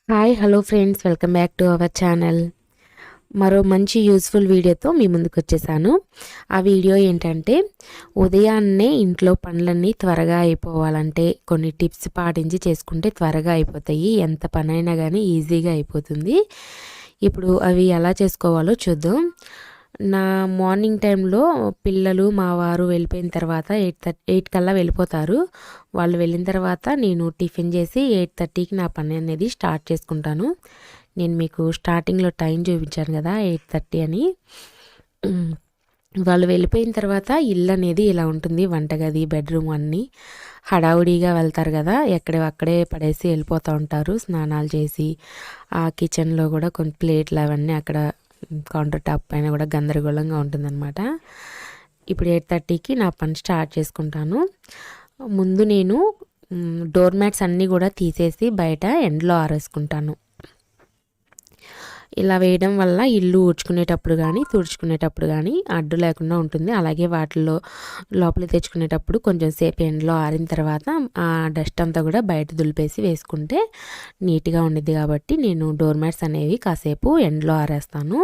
Hi hello friends, welcome back to our channel. మరో మంచి useful వీడియోతో మీ ముందుకు వచ్చేసాను. ఆ వీడియో ఏంటంటే, ఉదయాన్నే ఇంట్లో పనులన్నీ త్వరగా అయిపోవాలంటే కొన్ని టిప్స్ పాటించి చేసుకుంటే త్వరగా అయిపోతాయి. ఎంత పనైనా కానీ ఈజీగా అయిపోతుంది. ఇప్పుడు అవి ఎలా చేసుకోవాలో చూద్దాం. నా మార్నింగ్ టైంలో పిల్లలు మా వారు వెళ్ళిపోయిన తర్వాత 8 కల్లా వెళ్ళిపోతారు. వాళ్ళు వెళ్ళిన తర్వాత నేను టిఫిన్ చేసి 8:30కి నా పని అనేది స్టార్ట్ చేసుకుంటాను. నేను మీకు స్టార్టింగ్లో టైం చూపించాను కదా 8:30 అని. వాళ్ళు వెళ్ళిపోయిన తర్వాత ఇల్లు అనేది ఇలా ఉంటుంది. వంటగది, బెడ్రూమ్ అన్నీ హడావుడిగా వెళ్తారు కదా, అక్కడే పడేసి వెళ్ళిపోతూ ఉంటారు స్నానాలు చేసి. ఆ కిచెన్లో కూడా కొన్ని ప్లేట్లు అవన్నీ అక్కడ కౌంటర్ టాప్ పైన కూడా గందరగోళంగా ఉంటుందన్నమాట. ఇప్పుడు 8:30కి నా పని స్టార్ట్ చేసుకుంటాను. ముందు నేను డోర్ మ్యాట్స్ అన్నీ కూడా తీసేసి బయట ఎండలో ఆరేసుకుంటాను. ఇలా వేయడం వల్ల ఇల్లు ఊడ్చుకునేటప్పుడు కానీ తుడుచుకునేటప్పుడు కానీ అడ్డు లేకుండా ఉంటుంది. అలాగే వాటిల్లో లోపలికి తెచ్చుకునేటప్పుడు కొంచెం సేపు ఎండలో ఆరిన తర్వాత ఆ డస్ట్ అంతా కూడా బయట దులిపేసి వేసుకుంటే నీట్గా ఉండిద్ది. కాబట్టి నేను డోర్ మ్యాట్స్ అనేవి కాసేపు ఎండలో ఆరేస్తాను.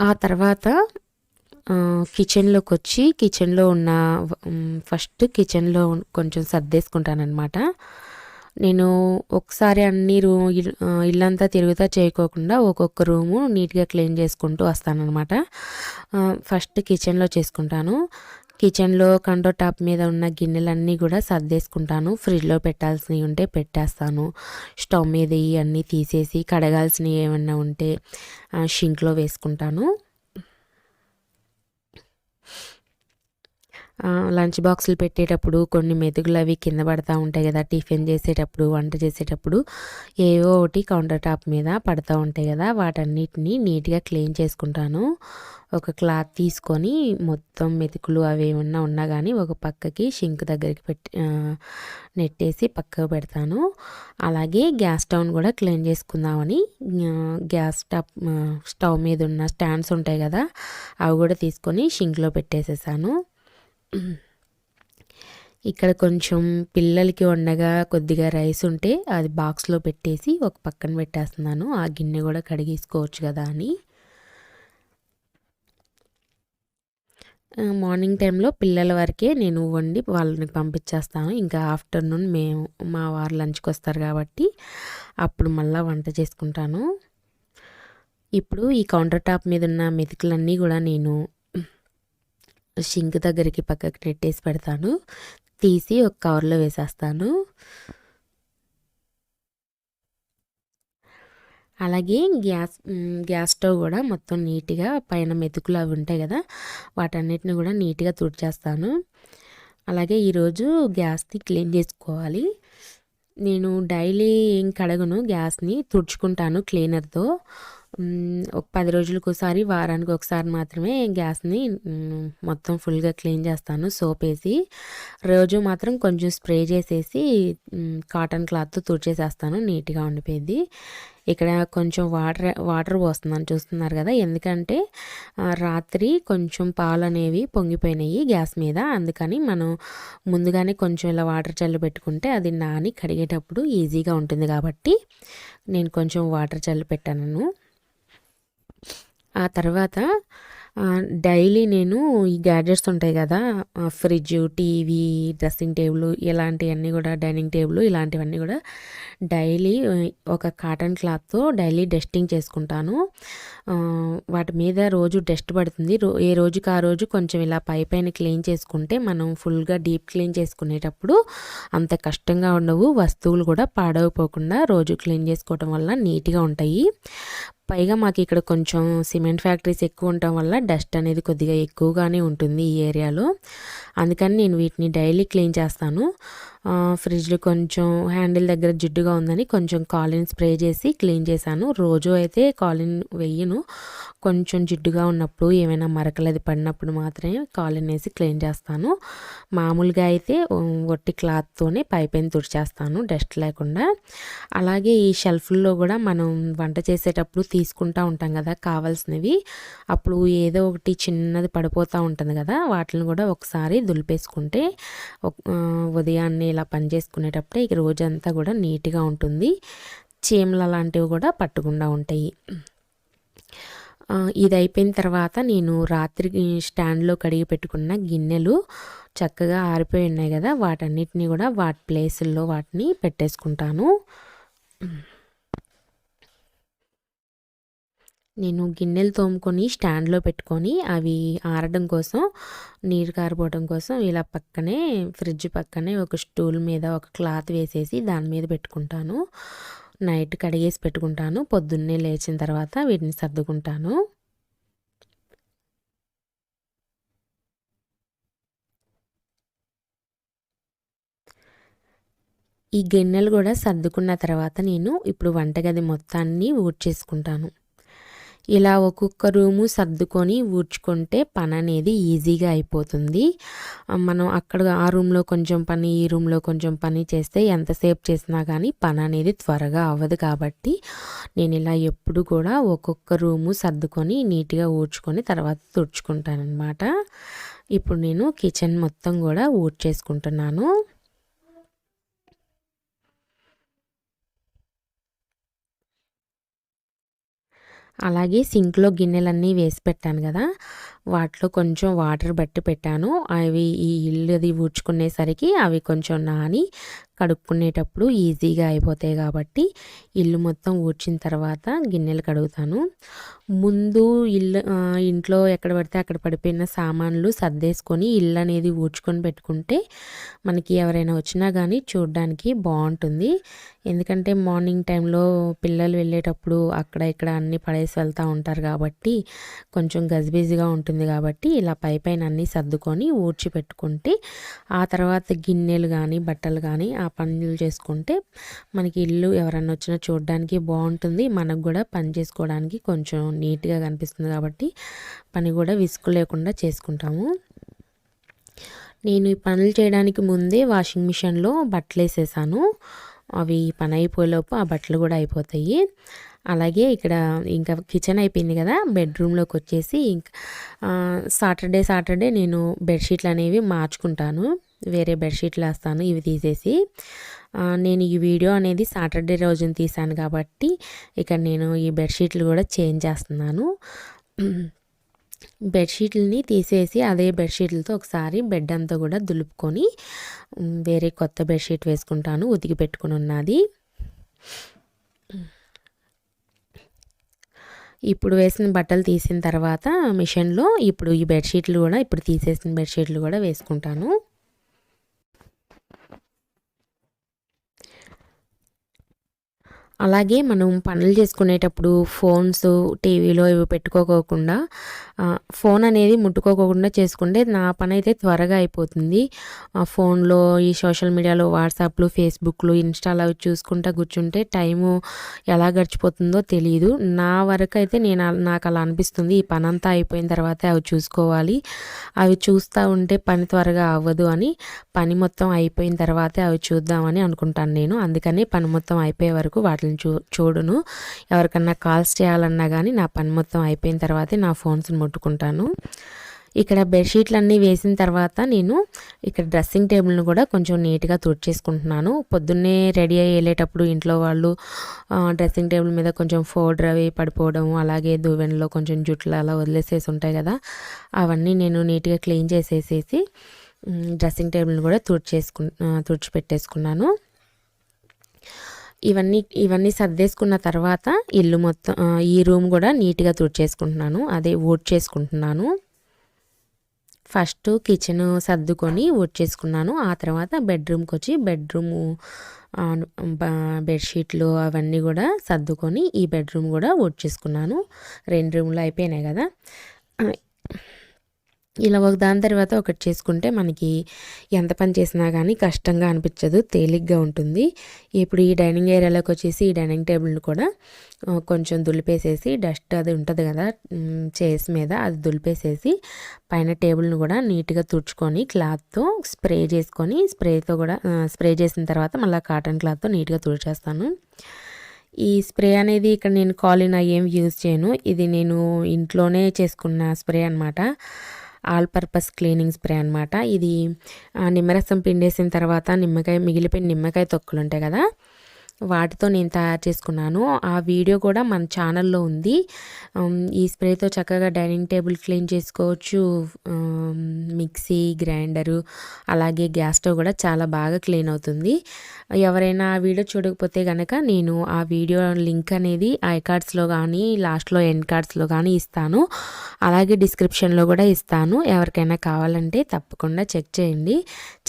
ఆ తర్వాత కిచెన్లోకి వచ్చి కిచెన్లో ఉన్న ఫస్ట్ కిచెన్లో కొంచెం సర్దేసుకుంటానమాట. నేను ఒకసారి అన్ని ఇల్లంతా తిరుగుతా చేయకోకుండా ఒక్కొక్క రూము నీట్గా క్లీన్ చేసుకుంటూ వస్తానన్నమాట. ఫస్ట్ కిచెన్లో చేసుకుంటాను. కిచెన్లో కౌంటర్ టాప్ మీద ఉన్న గిన్నెలన్నీ కూడా సర్దేసుకుంటాను. ఫ్రిడ్జ్లో పెట్టాల్సినవి ఉంటే పెట్టేస్తాను. స్టవ్ మీద ఇవన్నీ తీసేసి కడగాల్సినవి ఏమన్నా ఉంటే షింక్లో వేసుకుంటాను. లంచ్ బాక్సులు పెట్టేటప్పుడు కొన్ని మెతుకులు అవి కింద పడతా ఉంటాయి కదా, టిఫిన్ చేసేటప్పుడు, వంట చేసేటప్పుడు ఏవో ఒకటి కౌంటర్ టాప్ మీద పడతా ఉంటాయి కదా, వాటన్నిటిని నీట్గా క్లీన్ చేసుకుంటాను. ఒక క్లాత్ తీసుకొని మొత్తం మెతుకులు అవి ఏమన్నా ఉన్నా కానీ ఒక పక్కకి షింక్ దగ్గరికి నెట్టేసి పక్కకు పెడతాను. అలాగే గ్యాస్ స్టవ్ని కూడా క్లీన్ చేసుకుందామని స్టవ్ మీద ఉన్న స్టాండ్స్ ఉంటాయి కదా, అవి కూడా తీసుకొని షింక్లో పెట్టేసేసాను. ఇక్కడ కొంచెం పిల్లలకి వండగా కొద్దిగా రైస్ ఉంటే అది బాక్స్లో పెట్టేసి ఒక పక్కన పెట్టేస్తున్నాను. ఆ గిన్నె కూడా కడిగేసుకోవచ్చు కదా అని. మార్నింగ్ టైంలో పిల్లల వరకే నేను వండి వాళ్ళని పంపించేస్తాను. ఇంకా ఆఫ్టర్నూన్ మా వారు లంచ్కి వస్తారు కాబట్టి అప్పుడు మళ్ళీ వంట చేసుకుంటాను. ఇప్పుడు ఈ కౌంటర్ టాప్ మీద ఉన్న మెతుకులన్నీ కూడా నేను షింక్ దగ్గరికి పక్కకి నెట్టేసి పెడతాను. తీసి ఒక కవర్లో వేసేస్తాను. అలాగే గ్యాస్ స్టవ్ కూడా మొత్తం నీట్గా పైన మెతుకులు అవి ఉంటాయి కదా, వాటన్నిటిని కూడా నీట్గా తుడిచేస్తాను. అలాగే ఈరోజు గ్యాస్ని క్లీన్ చేసుకోవాలి. నేను డైలీ ఏం కడగను, గ్యాస్ని తుడుచుకుంటాను క్లీనర్తో. ఒక 10 రోజులకు ఒకసారి, వారానికి ఒకసారి మాత్రమే గ్యాస్ని మొత్తం ఫుల్గా క్లీన్ చేస్తాను సోప్ వేసి. రోజు మాత్రం కొంచెం స్ప్రే చేసేసి కాటన్ క్లాత్తో తుడిచేసేస్తాను, నీట్గా ఉండిపోయింది. ఇక్కడ కొంచెం వాటర్ పోస్తున్నాను, చూస్తున్నారు కదా. ఎందుకంటే రాత్రి కొంచెం పాలు అనేవి పొంగిపోయినాయి గ్యాస్ మీద, అందుకని మనం ముందుగానే కొంచెం ఇలా వాటర్ చల్లి పెట్టుకుంటే అది నాని కడిగేటప్పుడు ఈజీగా ఉంటుంది కాబట్టి నేను కొంచెం వాటర్ చల్లి పెట్టాను. ఆ తర్వాత డైలీ నేను ఈ గ్యాడ్జెట్స్ ఉంటాయి కదా, ఫ్రిడ్జ్, టీవీ, డ్రెస్సింగ్ టేబుల్, ఇలాంటివన్నీ కూడా, డైనింగ్ టేబుల్, ఇలాంటివన్నీ కూడా డైలీ ఒక కాటన్ క్లాత్తో డైలీ డస్టింగ్ చేసుకుంటాను. వాటి మీద రోజు డస్ట్ పడుతుంది. ఏ రోజుకి ఆ రోజు కొంచెం ఇలా పైన క్లీన్ చేసుకుంటే మనం ఫుల్గా డీప్ క్లీన్ చేసుకునేటప్పుడు అంత కష్టంగా ఉండవు. వస్తువులు కూడా పాడైపోకుండా రోజు క్లీన్ చేసుకోవటం వల్ల నీట్గా ఉంటాయి. పైగా మాకు ఇక్కడ కొంచెం సిమెంట్ ఫ్యాక్టరీస్ ఎక్కువ ఉండటం వల్ల డస్ట్ అనేది కొద్దిగా ఎక్కువగానే ఉంటుంది ఈ ఏరియాలో. అందుకని నేను వీటిని డైలీ క్లీన్ చేస్తాను. ఫ్రిడ్జ్లో కొంచెం హ్యాండిల్ దగ్గర జిడ్డుగా ఉందని కొంచెం కాలిన్ స్ప్రే చేసి క్లీన్ చేశాను. రోజు అయితే కాలిన్ వెయ్యను, కొంచెం జిడ్డుగా ఉన్నప్పుడు ఏమైనా మరకలు అది పడినప్పుడు మాత్రమే కాలిన్ వేసి క్లీన్ చేస్తాను. మామూలుగా అయితే ఒట్టి క్లాత్తోనే పైన తుడిచేస్తాను డస్ట్ లేకుండా. అలాగే ఈ షెల్ఫ్ల్లో కూడా మనం వంట చేసేటప్పుడు తీసుకుంటూ ఉంటాం కదా కావాల్సినవి, అప్పుడు ఏదో ఒకటి చిన్నది పడిపోతూ ఉంటుంది కదా, వాటిని కూడా ఒకసారి దులిపేసుకుంటే ఉదయాన్నే ఇలా పని చేసుకునేటప్పుడే ఇక రోజంతా కూడా నీట్గా ఉంటుంది, చీమలు అలాంటివి కూడా పట్టకుండా ఉంటాయి. ఇది అయిపోయిన తర్వాత నేను రాత్రి స్టాండ్లో కడిగి పెట్టుకున్న గిన్నెలు చక్కగా ఆరిపోయి ఉన్నాయి కదా, వాటన్నిటిని కూడా వాటి ప్లేసుల్లో వాటిని పెట్టేసుకుంటాను. నేను గిన్నెలు తోముకొని స్టాండ్లో పెట్టుకొని అవి ఆరడం కోసం, నీరు కారిపోవడం కోసం ఇలా పక్కనే ఫ్రిడ్జ్ పక్కనే ఒక స్టూల్ మీద ఒక క్లాత్ వేసేసి దాని మీద పెట్టుకుంటాను. నైట్ కడిగేసి పెట్టుకుంటాను, పొద్దున్నే లేచిన తర్వాత వీటిని సర్దుకుంటాను. ఈ గిన్నెలు కూడా సర్దుకున్న తర్వాత నేను ఇప్పుడు వంటగది మొత్తాన్ని ఊడ్చేసుకుంటాను. ఇలా ఒక్కొక్క రూము సర్దుకొని ఊడ్చుకుంటే పని అనేది ఈజీగా అయిపోతుంది. మనం అక్కడ ఆ రూమ్లో కొంచెం పని, ఈ రూమ్లో కొంచెం పని చేస్తే ఎంతసేపు చేసినా కానీ పని అనేది త్వరగా అవ్వదు. కాబట్టి నేను ఇలా ఎప్పుడు కూడా ఒక్కొక్క రూము సర్దుకొని నీట్గా ఊడ్చుకొని తర్వాత తుడుచుకుంటానన్నమాట. ఇప్పుడు నేను కిచెన్ మొత్తం కూడా ఊడ్చేసుకుంటున్నాను. అలాగే సింక్లో గిన్నెలన్నీ వేసి పెట్టాను కదా, వాటిలో కొంచెం వాటర్ బట్టి పెట్టాను. అవి ఈ ఇల్లుది ఊడ్చుకునేసరికి అవి కొంచెం నాని కడుక్కునేటప్పుడు ఈజీగా అయిపోతాయి కాబట్టి ఇల్లు మొత్తం ఊడ్చిన తర్వాత గిన్నెలు కడుగుతాను. ముందు ఇంట్లో ఎక్కడ పడితే అక్కడ పడిపోయిన సామాన్లు సర్దేసుకొని ఇల్లు అనేది ఊడ్చుకొని పెట్టుకుంటే మనకి ఎవరైనా వచ్చినా కానీ చూడడానికి బాగుంటుంది. ఎందుకంటే మార్నింగ్ టైంలో పిల్లలు వెళ్ళేటప్పుడు అక్కడ ఇక్కడ అన్నీ పడేసి వెళ్తూ ఉంటారు కాబట్టి కొంచెం గజిబిజిగా ఉంటుంది. కాబట్టి ఇలా పైన అన్నీ సర్దుకొని ఊడ్చి పెట్టుకుంటే ఆ తర్వాత గిన్నెలు కానీ బట్టలు కానీ ఆ పనులు చేసుకుంటే మనకి ఇల్లు ఎవరన్నా వచ్చినా చూడడానికి బాగుంటుంది, మనకు కూడా పని చేసుకోవడానికి కొంచెం నీట్గా కనిపిస్తుంది. కాబట్టి పని కూడా విసుగు లేకుండా చేసుకుంటాము. నేను ఈ పనులు చేయడానికి ముందే వాషింగ్ మిషన్లో బట్టలు వేసేసాను. అవి పని అయిపోయేలోపు ఆ బట్టలు కూడా అయిపోతాయి. అలాగే ఇక్కడ ఇంకా కిచెన్ అయిపోయింది కదా, బెడ్రూమ్లోకి వచ్చేసి సాటర్డే నేను బెడ్షీట్లు అనేవి మార్చుకుంటాను, వేరే బెడ్షీట్లు వేస్తాను ఇవి తీసేసి. నేను ఈ వీడియో అనేది సాటర్డే రోజున తీసాను కాబట్టి ఇక నేను ఈ బెడ్షీట్లు కూడా చేంజ్ చేస్తున్నాను. బెడ్షీట్లని తీసేసి అదే బెడ్షీట్లతో ఒకసారి బెడ్ అంతా కూడా దులుపుకొని వేరే కొత్త బెడ్షీట్ వేసుకుంటాను, ఉతికి పెట్టుకుని ఉన్నది. ఇప్పుడు వేసిన బట్టలు తీసిన తర్వాత మిషన్లో ఇప్పుడు ఈ బెడ్షీట్లు కూడా ఇప్పుడు తీసేసిన బెడ్షీట్లు కూడా వేసుకుంటాను. అలాగే మనం పనులు చేసుకునేటప్పుడు ఫోన్స్, టీవీలో ఇవి పెట్టుకోకుండా ఫోన్ అనేది ముట్టుకోకుండా చేసుకుంటే నా పని అయితే త్వరగా అయిపోతుంది. ఫోన్లో ఈ సోషల్ మీడియాలో వాట్సాప్లు, ఫేస్బుక్లు, ఇన్స్టాలు అవి చూసుకుంటూ కూర్చుంటే టైము ఎలా గడిచిపోతుందో తెలియదు. నా వరకు అయితే నాకు అలా అనిపిస్తుంది, ఈ పని అంతా అయిపోయిన తర్వాతే అవి చూసుకోవాలి, అవి చూస్తూ ఉంటే పని త్వరగా అవ్వదు అని పని మొత్తం అయిపోయిన తర్వాతే అవి చూద్దామని అనుకుంటాను నేను. అందుకని పని మొత్తం అయిపోయే వరకు వాటిని చూడను. ఎవరికన్నా కాల్స్ చేయాలన్నా కానీ నా పని మొత్తం అయిపోయిన తర్వాతే నా ఫోన్స్ని ముట్టుకుంటాను. ఇక్కడ బెడ్షీట్లు అన్నీ వేసిన తర్వాత నేను ఇక్కడ డ్రెస్సింగ్ టేబుల్ని కూడా కొంచెం నీట్గా తుడిచేసుకుంటున్నాను. పొద్దున్నే రెడీ అయ్యి వెళ్ళేటప్పుడు ఇంట్లో వాళ్ళు డ్రెస్సింగ్ టేబుల్ మీద కొంచెం పౌడర్ అవి పడిపోవడం, అలాగే దువ్వెనలో కొంచెం జుట్లు అలా వదిలేసేసి ఉంటాయి కదా, అవన్నీ నేను నీట్గా క్లీన్ చేసేసేసి డ్రెస్సింగ్ టేబుల్ని కూడా తుడిచిపెట్టేసుకున్నాను. ఇవన్నీ సర్దేసుకున్న తర్వాత ఇల్లు మొత్తం ఈ రూమ్ కూడా నీట్గా తుడిచేసుకుంటున్నాను, అదే ఊడ్చేసుకుంటున్నాను. ఫస్ట్ కిచెన్ సర్దుకొని ఊడ్చేసుకున్నాను. ఆ తర్వాత బెడ్రూమ్కి వచ్చి బెడ్రూము బెడ్షీట్లు అవన్నీ కూడా సర్దుకొని ఈ బెడ్రూమ్ కూడా ఊడ్చేసుకున్నాను. 2 రూమ్లు అయిపోయినాయి కదా. ఇలా ఒక దాని తర్వాత ఒకటి చేసుకుంటే మనకి ఎంత పని చేసినా కానీ కష్టంగా అనిపించదు, తేలిగ్గా ఉంటుంది. ఇప్పుడు ఈ డైనింగ్ ఏరియాలోకి వచ్చేసి ఈ డైనింగ్ టేబుల్ని కూడా కొంచెం దులిపేసేసి డస్ట్ అది ఉంటుంది కదా చైర్స్ మీద, అది దులిపేసేసి పైన టేబుల్ని కూడా నీట్గా తుడుచుకొని క్లాత్తో స్ప్రే చేసుకొని స్ప్రే చేసిన తర్వాత మళ్ళీ కాటన్ క్లాత్తో నీట్గా తుడిచేస్తాను. ఈ స్ప్రే అనేది ఇక్కడ నేను కాలిన్ ఏం యూజ్ చేయను, ఇది నేను ఇంట్లోనే చేసుకున్న స్ప్రే అనమాట. ఆల్ పర్పస్ క్లీనింగ్ స్ప్రే అనమాట. ఇది నిమ్మరసం పిండేసిన తర్వాత మిగిలిపోయిన నిమ్మకాయ తొక్కులు ఉంటాయి కదా, వాటితో నేను తయారు చేసుకున్నాను. ఆ వీడియో కూడా మన ఛానల్లో ఉంది. ఈ స్ప్రేతో చక్కగా డైనింగ్ టేబుల్ క్లీన్ చేసుకోవచ్చు, మిక్సీ, గ్రైండరు, అలాగే గ్యాస్ స్టవ్ కూడా చాలా బాగా క్లీన్ అవుతుంది. ఎవరైనా ఆ వీడియో చూడకపోతే కనుక నేను ఆ వీడియో లింక్ అనేది ఐ కార్డ్స్లో కానీ లాస్ట్లో ఎండ్ కార్డ్స్లో కానీ ఇస్తాను, అలాగే డిస్క్రిప్షన్లో కూడా ఇస్తాను. ఎవరికైనా కావాలంటే తప్పకుండా చెక్ చేయండి.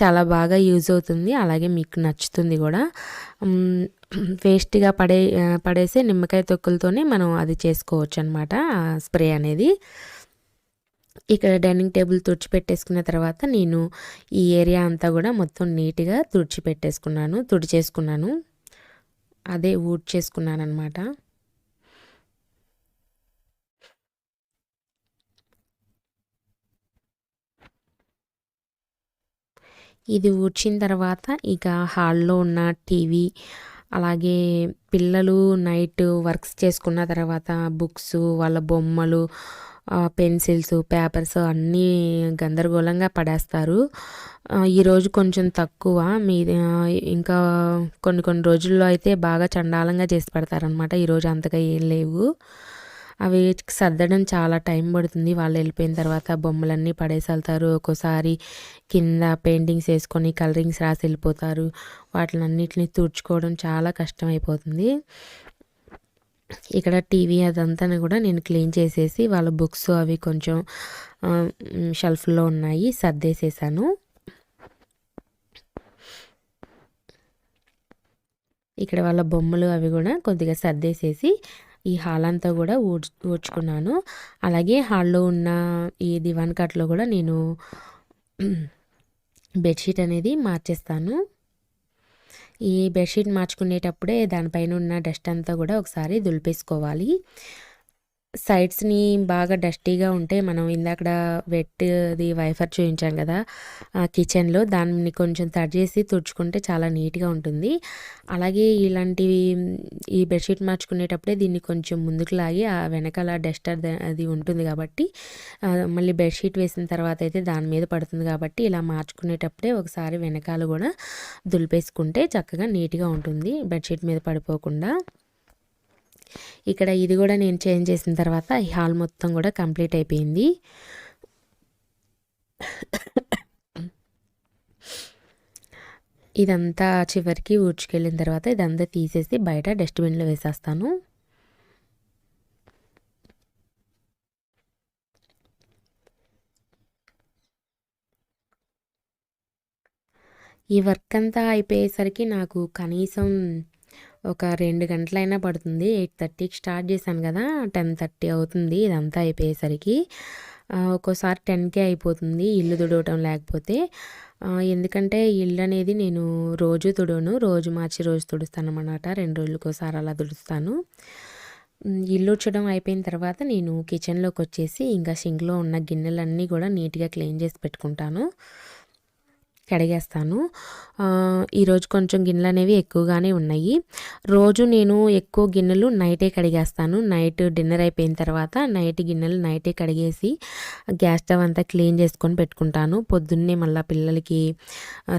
చాలా బాగా యూజ్ అవుతుంది, అలాగే మీకు నచ్చుతుంది కూడా. వేస్ట్గా పడేసే నిమ్మకాయ తొక్కులతోనే మనం అది చేసుకోవచ్చు అనమాట స్ప్రే అనేది. ఇక్కడ డైనింగ్ టేబుల్ తుడిచిపెట్టేసుకున్న తర్వాత నేను ఈ ఏరియా అంతా కూడా మొత్తం నీట్గా తుడిచేసుకున్నాను, అదే ఊడ్చేసుకున్నాను అనమాట. ఇది ఊడ్చిన తర్వాత ఇక హాల్లో ఉన్న టీవీ, అలాగే పిల్లలు నైట్ వర్క్స్ చేసుకున్న తర్వాత బుక్స్, వాళ్ళ బొమ్మలు, పెన్సిల్స్, పేపర్స్ అన్నీ గందరగోళంగా పడేస్తారు. ఈరోజు కొంచెం తక్కువ, ఇంకా కొన్ని రోజుల్లో అయితే బాగా చండాలంగా చేసి పెడతారనమాట. ఈరోజు అంతగా ఏం లేవు. అవి సర్దడం చాలా టైం పడుతుంది. వాళ్ళు వెళ్ళిపోయిన తర్వాత బొమ్మలన్నీ పడేసి వెళ్తారు. ఒక్కోసారి కింద పెయింటింగ్స్ వేసుకొని కలరింగ్స్ రాసి వెళ్ళిపోతారు. వాటినన్నిటిని తుడుచుకోవడం చాలా కష్టం అయిపోతుంది. ఇక్కడ టీవీ అదంతా కూడా నేను క్లీన్ చేసేసి వాళ్ళ బుక్స్ అవి కొంచెం షెల్ఫ్లో ఉన్నాయి, సర్దేసేసాను. ఇక్కడ వాళ్ళ బొమ్మలు అవి కూడా కొద్దిగా సర్దేసేసి ఈ హాల్ అంతా కూడా ఊడ్చుకున్నాను. అలాగే హాల్లో ఉన్న ఈ దివాన్ కట్లో కూడా నేను బెడ్షీట్ అనేది మార్చేస్తాను. ఈ బెడ్షీట్ మార్చుకునేటప్పుడే దానిపైన ఉన్న డస్ట్ అంతా కూడా ఒకసారి దులిపేసుకోవాలి. సైడ్స్ని బాగా డస్టీగా ఉంటే మనం ఇందాక వెట్ది వైఫర్ చూపించాం కదా కిచెన్లో, దాన్ని కొంచెం తడి చేసి తుడుచుకుంటే చాలా నీట్గా ఉంటుంది. అలాగే ఇలాంటివి ఈ బెడ్షీట్ మార్చుకునేటప్పుడే దీన్ని కొంచెం ముందుకు లాగి ఆ వెనకాల డస్టర్ అది ఉంటుంది కాబట్టి మళ్ళీ బెడ్షీట్ వేసిన తర్వాత అయితే దాని మీద పడుతుంది కాబట్టి ఇలా మార్చుకునేటప్పుడే ఒకసారి వెనకాల కూడా దులిపేసుకుంటే చక్కగా నీట్గా ఉంటుంది, బెడ్షీట్ మీద పడిపోకుండా. ఇక్కడ ఇది కూడా నేను చేంజ్ చేసిన తర్వాత ఈ హాల్ మొత్తం కూడా కంప్లీట్ అయిపోయింది. ఇదంతా చివరికి ఊడ్చుకెళ్ళిన తర్వాత ఇదంతా తీసేసి బయట డస్ట్బిన్లో వేసేస్తాను. ఈ వర్క్ అంతా అయిపోయేసరికి నాకు కనీసం ఒక 2 గంటలైనా పడుతుంది. 8:30కి స్టార్ట్ చేశాను కదా, 10:30 అవుతుంది ఇదంతా అయిపోయేసరికి. ఒక్కోసారి 10కే అయిపోతుంది ఇల్లు తుడవటం లేకపోతే. ఎందుకంటే ఇల్లు అనేది నేను రోజు తుడవను, రోజు మార్చి రోజు తుడుస్తాను అన్నమాట. 2 రోజులకోసారి అలా తుడుస్తాను. ఇల్లు ఉడ్చడం అయిపోయిన తర్వాత నేను కిచెన్లోకి వచ్చేసి ఇంకా సింక్లో ఉన్న గిన్నెలన్నీ కూడా నీట్గా క్లీన్ చేసి పెట్టుకుంటాను, కడిగేస్తాను. ఈరోజు కొంచెం గిన్నెలు అనేవి ఎక్కువగానే ఉన్నాయి. రోజు నేను ఎక్కువ గిన్నెలు నైటే కడిగేస్తాను. నైట్ డిన్నర్ అయిపోయిన తర్వాత నైట్ గిన్నెలు నైటే కడిగేసి గ్యాస్ స్టవ్ అంతా క్లీన్ చేసుకొని పెట్టుకుంటాను. పొద్దున్నే మళ్ళీ పిల్లలకి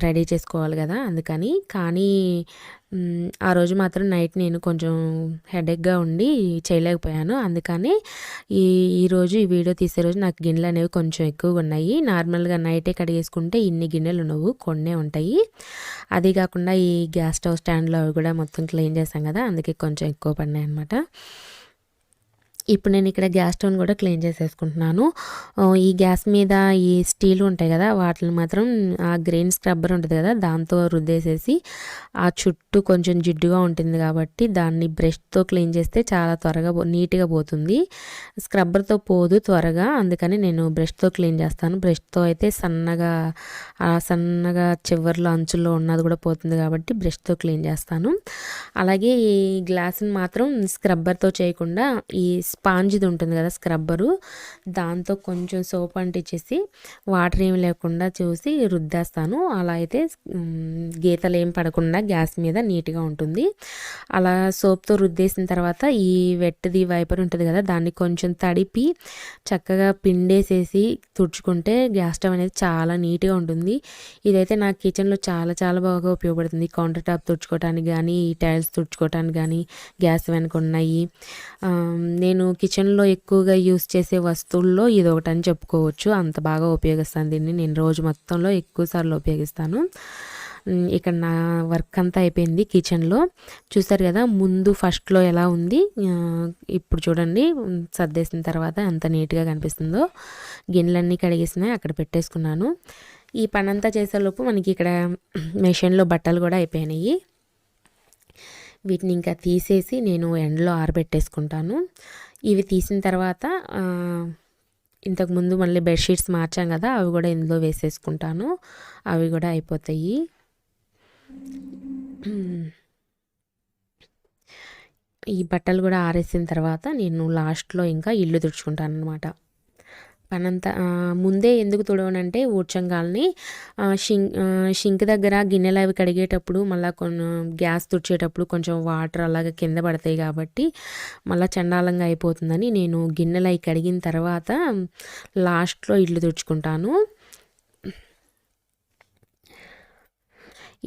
రెడీ చేసుకోవాలి కదా అందుకని. కానీ ఆ రోజు మాత్రం నైట్ నేను కొంచెం హెడేక్గా ఉండి చేయలేకపోయాను. అందుకని ఈరోజు ఈ వీడియో తీసే రోజు నాకు గిన్నెలు అనేవి కొంచెం ఎక్కువగా ఉన్నాయి. నార్మల్గా నైటే కడిగేసుకుంటే ఇన్ని గిన్నెలు ఉండవు, కొన్నే ఉంటాయి. అది కాకుండా ఈ గ్యాస్ స్టవ్ స్టాండ్లో అవి కూడా మొత్తం క్లీన్ చేశాం కదా, అందుకే కొంచెం ఎక్కువ పడినాయి అనమాట. ఇప్పుడు నేను ఇక్కడ గ్యాస్ స్టవ్ని కూడా క్లీన్ చేసేసుకుంటున్నాను. ఈ గ్యాస్ మీద ఈ స్టీల్ ఉంటాయి కదా వాటిని మాత్రం ఆ గ్రెయిన్ స్క్రబ్బర్ ఉంటుంది కదా దాంతో రుద్దేసేసి, ఆ చుట్టూ కొంచెం జిడ్డుగా ఉంటుంది కాబట్టి దాన్ని బ్రష్తో క్లీన్ చేస్తే చాలా త్వరగా నీట్గా పోతుంది. స్క్రబ్బర్తో పోదు త్వరగా, అందుకని నేను బ్రష్తో క్లీన్ చేస్తాను. బ్రష్తో అయితే సన్నగా చివర్లో అంచుల్లో ఉన్నది కూడా పోతుంది కాబట్టి బ్రష్తో క్లీన్ చేస్తాను. అలాగే ఈ గ్లాస్ని మాత్రం స్క్రబ్బర్తో చేయకుండా ఈ స్పాంజ్ది ఉంటుంది కదా స్క్రబ్బరు, దాంతో కొంచెం సోప్ అంటించేసి వాటర్ ఏమి లేకుండా చూసి రుద్దేస్తాను. అలా అయితే గీతలు ఏం పడకుండా గ్యాస్ మీద నీట్గా ఉంటుంది. అలా సోప్తో రుద్దేసిన తర్వాత ఈ వెట్ది వైపర్ ఉంటుంది కదా, దాన్ని కొంచెం తడిపి చక్కగా పిండేసేసి తుడుచుకుంటే గ్యాస్ స్టవ్ అనేది చాలా నీట్గా ఉంటుంది. ఇదైతే నా కిచెన్లో చాలా చాలా బాగా ఉపయోగపడుతుంది. కౌంటర్ టాప్ తుడుచుకోవడానికి కానీ, ఈ టైల్స్ తుడుచుకోవడానికి కానీ, గ్యాస్ వెనక ఉన్నాయి. నేను కిచెన్లో ఎక్కువగా యూస్ చేసే వస్తువుల్లో ఇది ఒకటని చెప్పుకోవచ్చు. అంత బాగా ఉపయోగిస్తాను దీన్ని. నేను రోజు మొత్తంలో ఎక్కువసార్లు ఉపయోగిస్తాను. ఇక్కడ నా వర్క్ అంతా అయిపోయింది కిచెన్లో. చూసారు కదా ముందు ఫస్ట్లో ఎలా ఉంది, ఇప్పుడు చూడండి సర్దేసిన తర్వాత ఎంత నీట్గా కనిపిస్తుందో. గిన్నెలన్నీ కడిగేసినాయి, అక్కడ పెట్టేసుకున్నాను. ఈ పనంతా చేసేలోపు మనకి ఇక్కడ మెషిన్లో బట్టలు కూడా అయిపోయినాయి. వీటిని ఇంకా తీసేసి నేను ఎండలో ఆరబెట్టేసుకుంటాను. ఇవి తీసిన తర్వాత ఇంతకుముందు మళ్ళీ బెడ్షీట్స్ మార్చాం కదా, అవి కూడా ఇందులో వేసేసుకుంటాను. అవి కూడా అయిపోతాయి. ఈ బట్టలు కూడా ఆరేసిన తర్వాత నేను లాస్ట్లో ఇంకా ఇల్లు తుడుచుకుంటాను అనమాట. పనంతా ముందే ఎందుకు తుడవనంటే ఊడ్చంగాల్ని షింక్ దగ్గర గిన్నెలు అవి కడిగేటప్పుడు మళ్ళీ గ్యాస్ తుడిచేటప్పుడు కొంచెం వాటర్ అలాగే కింద పడతాయి కాబట్టి మళ్ళీ చండాలంగా అయిపోతుందని నేను గిన్నెలు అవి కడిగిన తర్వాత లాస్ట్లో ఇల్లు తుడుచుకుంటాను.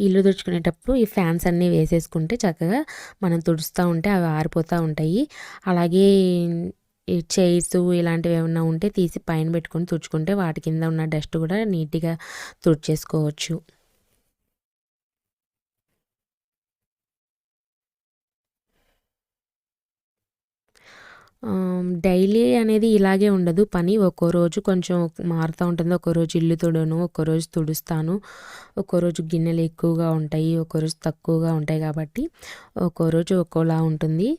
ఇల్లు తుడుచుకునేటప్పుడు ఈ ఫ్యాన్స్ అన్నీ వేసేసుకుంటే చక్కగా మనం తుడుస్తూ ఉంటే అవి ఆరిపోతూ ఉంటాయి. అలాగే ఈ చైర్స్ ఇలాంటివి ఏమన్నా ఉంటే తీసి పైన పెట్టుకొని తుడుచుకుంటే వాటి కింద ఉన్న డస్ట్ కూడా నీట్గా తుడిచేసుకోవచ్చు. డైలీ అనేది ఇలాగే ఉండదు పని. ఒక్కో రోజు కొంచెం మారుతూ ఉంటుంది. ఒక్కో రోజు ఇల్లు తుడను, ఒక్కో రోజు తుడుస్తాను, ఒక్కో రోజు గిన్నెలు ఎక్కువగా ఉంటాయి, ఒక్కో రోజు తక్కువగా ఉంటాయి కాబట్టి ఒక్కో రోజు ఒక్కోలా ఉంటుంది.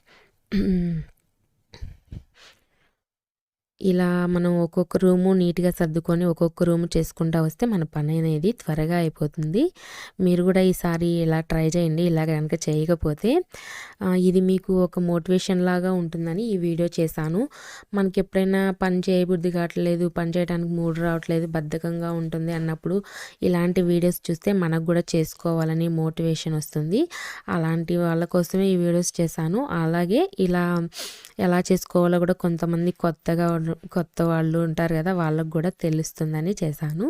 ఇలా మనం ఒక్కొక్క రూము నీట్గా సర్దుకొని ఒక్కొక్క రూము చేసుకుంటూ వస్తే మన పని అనేది త్వరగా అయిపోతుంది. మీరు కూడా ఈసారి ఇలా ట్రై చేయండి. ఇలా కనుక చేయకపోతే ఇది మీకు ఒక మోటివేషన్ లాగా ఉంటుందని ఈ వీడియో చేశాను. మనకి ఎప్పుడైనా పని చేయబుద్ధి కావట్లేదు, పని చేయడానికి మూడ్ రావట్లేదు, బద్ధకంగా ఉంటుంది అన్నప్పుడు ఇలాంటి వీడియోస్ చూస్తే మనకు కూడా చేసుకోవాలని మోటివేషన్ వస్తుంది. అలాంటి వాళ్ళ కోసమే ఈ వీడియోస్ చేశాను. అలాగే ఇలా ఎలా చేసుకోవాలో కూడా కొంతమంది కొత్త వాళ్ళు ఉంటారు కదా, వాళ్ళకు కూడా తెలుస్తుందని చేశాను.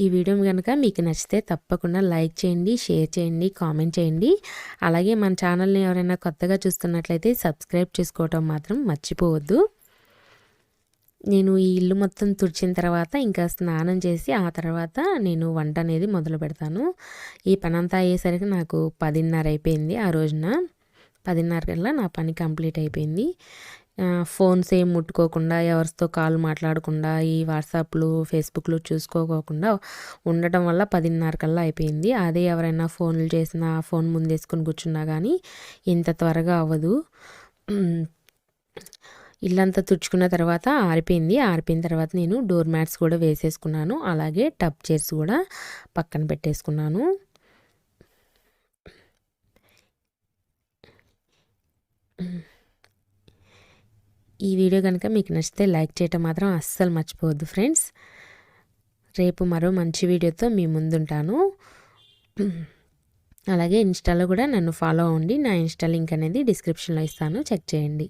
ఈ వీడియో కనుక మీకు నచ్చితే తప్పకుండా లైక్ చేయండి, షేర్ చేయండి, కామెంట్ చేయండి. అలాగే మన ఛానల్ని ఎవరైనా కొత్తగా చూస్తున్నట్లయితే సబ్స్క్రైబ్ చేసుకోవటం మాత్రం మర్చిపోవద్దు. నేను ఈ ఇల్లు మొత్తం తుడిచిన తర్వాత ఇంకా స్నానం చేసి ఆ తర్వాత నేను వంట అనేది మొదలు పెడతాను. ఈ పనంతా అయ్యేసరికి నాకు 10:30 అయిపోయింది. ఆ రోజున 10:30 కల్లా నా పని కంప్లీట్ అయిపోయింది. ఫోన్స్ ఏం ముట్టుకోకుండా, ఎవరితో కాల్ మాట్లాడకుండా, ఈ వాట్సాప్లు ఫేస్బుక్లు చూసుకోకుండా ఉండటం వల్ల 10:30 కల్లా అయిపోయింది. అదే ఎవరైనా ఫోన్లు చేసినా ఫోన్ ముందేసుకొని కూర్చున్నా కానీ ఇంత త్వరగా అవ్వదు. ఇల్లంతా తుడుచుకున్న తర్వాత ఆరిపోయిన తర్వాత నేను డోర్ మ్యాట్స్ కూడా వేసేసుకున్నాను. అలాగే టబ్ చైర్స్ కూడా పక్కన పెట్టేసుకున్నాను. ఈ వీడియో కనుక మీకు నచ్చితే లైక్ చేయటం మాత్రం అస్సలు మర్చిపోవద్దు ఫ్రెండ్స్. రేపు మరో మంచి వీడియోతో మీ ముందుంటాను. అలాగే ఇన్స్టాలో కూడా నన్ను ఫాలో అవ్వండి. నా ఇన్స్టా లింక్ అనేది డిస్క్రిప్షన్లో ఇస్తాను, చెక్ చేయండి.